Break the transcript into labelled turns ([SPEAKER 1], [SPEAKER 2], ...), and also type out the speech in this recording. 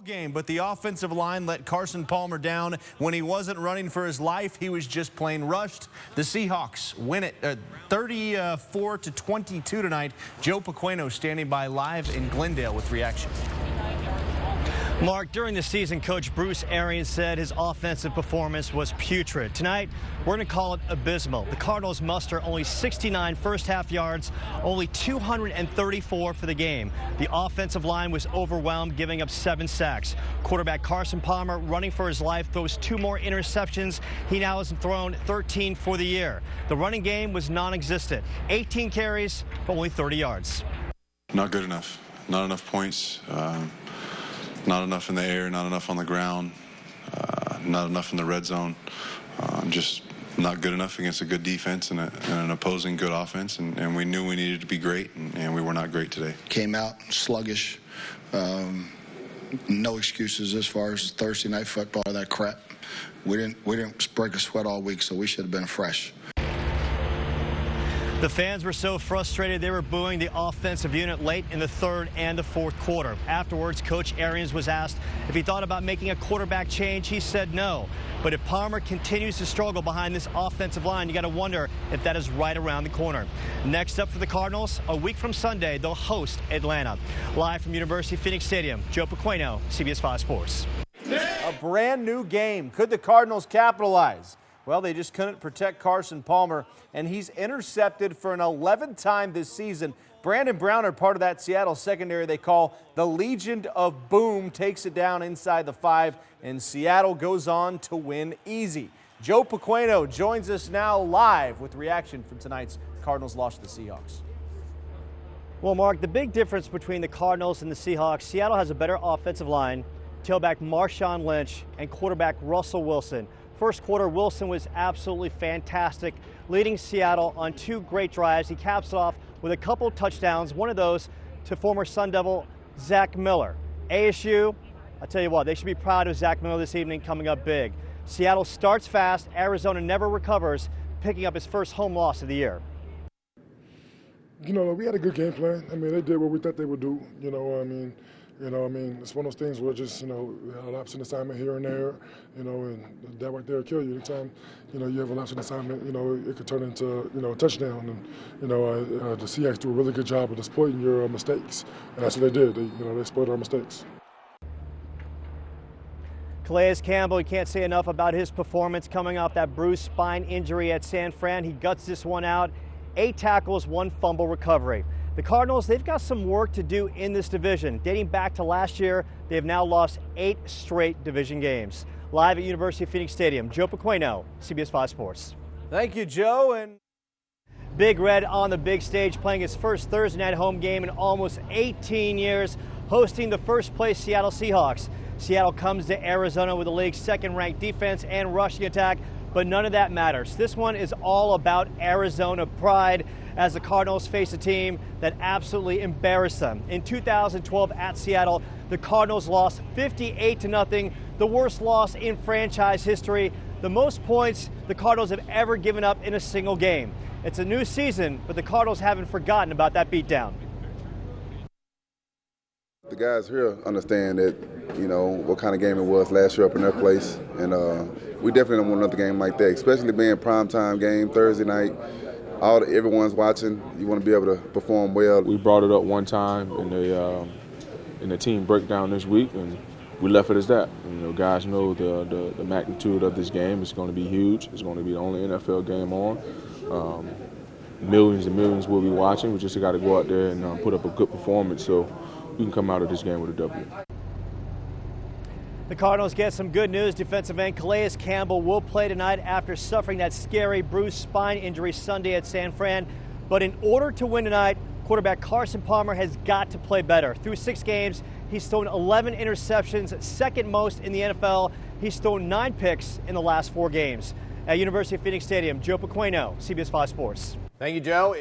[SPEAKER 1] Game, but the offensive line let Carson Palmer down when he wasn't running for his life. He was just plain rushed. The Seahawks win it 34-22 tonight. Joe Pequeno standing by live in Glendale with reaction.
[SPEAKER 2] Mark, during the season, Coach Bruce Arians said his offensive performance was putrid. Tonight, we're going to call it abysmal. The Cardinals muster only 69 first-half yards, only 234 for the game. The offensive line was overwhelmed, giving up 7 sacks. Quarterback Carson Palmer, running for his life, throws 2 more interceptions. He now has thrown 13 for the year. The running game was non-existent. 18 carries for only 30 yards.
[SPEAKER 3] Not good enough. Not enough points. Not enough in the air, not enough on the ground, not enough in the red zone. Just not good enough against a good defense and an opposing good offense. And we knew we needed to be great, and we were not great today.
[SPEAKER 4] Came out sluggish. No excuses as far as Thursday night football, that crap. We didn't break a sweat all week, so we should have been fresh.
[SPEAKER 2] The fans were so frustrated they were booing the offensive unit late in the third and the fourth quarter. Afterwards, Coach Arians was asked if he thought about making a quarterback change. He said no. But if Palmer continues to struggle behind this offensive line, you got to wonder if that is right around the corner. Next up for the Cardinals, a week from Sunday, they'll host Atlanta. Live from University of Phoenix Stadium, Joe Pequeno, CBS 5 Sports.
[SPEAKER 1] A brand new game. Could the Cardinals capitalize? Well, they just couldn't protect Carson Palmer, and he's intercepted for an 11th time this season. Brandon Brown, are part of that Seattle secondary they call the Legion of Boom, takes it down inside the 5, and Seattle goes on to win easy. Joe Pequeno joins us now live with reaction from tonight's Cardinals loss to the Seahawks.
[SPEAKER 2] Well, Mark, the big difference between the Cardinals and the Seahawks, Seattle has a better offensive line, tailback Marshawn Lynch, and quarterback Russell Wilson. First quarter, Wilson was absolutely fantastic, leading Seattle on 2 great drives. He caps it off with a couple touchdowns, one of those to former Sun Devil Zach Miller. ASU, I'll tell you what, they should be proud of Zach Miller this evening, coming up big. Seattle starts fast. Arizona never recovers, picking up his first home loss of the year.
[SPEAKER 5] You know, we had a good game plan. I mean, they did what we thought they would do. It's one of those things where just, a lapse in assignment here and there, and that right there will kill you. Anytime, you have a lapse in assignment, it could turn into, a touchdown. And, the Seahawks do a really good job of exploiting your mistakes. And that's what they did. They exploited our mistakes.
[SPEAKER 2] Calais Campbell, you can't say enough about his performance coming off that bruised spine injury at San Fran. He guts this one out. 8 tackles, 1 fumble recovery. The Cardinals, they've got some work to do in this division. Dating back to last year, they have now lost 8 straight division games. Live at University of Phoenix Stadium, Joe Pequeno, CBS 5 Sports.
[SPEAKER 1] Thank you, Joe. And
[SPEAKER 2] Big Red on the big stage, playing his first Thursday night home game in almost 18 years, hosting the first-place Seattle Seahawks. Seattle comes to Arizona with the league's second-ranked defense and rushing attack, but none of that matters. This one is all about Arizona pride, as the Cardinals face a team that absolutely embarrassed them. In 2012 at Seattle, the Cardinals lost 58-0, the worst loss in franchise history, the most points the Cardinals have ever given up in a single game. It's a new season, but the Cardinals haven't forgotten about that beatdown.
[SPEAKER 6] The guys here understand that, what kind of game it was last year up in their place, and we definitely don't want another game like that, especially being a primetime game, Thursday night. Everyone's watching. You want to be able to perform well.
[SPEAKER 7] We brought it up one time in the team breakdown this week, and we left it as that. Guys know the magnitude of this game. It's going to be huge. It's going to be the only NFL game on. Millions and millions will be watching. We just got to go out there and put up a good performance so we can come out of this game with a W.
[SPEAKER 2] The Cardinals get some good news. Defensive end Calais Campbell will play tonight after suffering that scary bruised spine injury Sunday at San Fran. But in order to win tonight, quarterback Carson Palmer has got to play better. Through 6 games, he's thrown 11 interceptions, second most in the NFL. He's thrown 9 picks in the last 4 games. At University of Phoenix Stadium, Joe Pequeno, CBS 5 Sports.
[SPEAKER 1] thank you, Joe.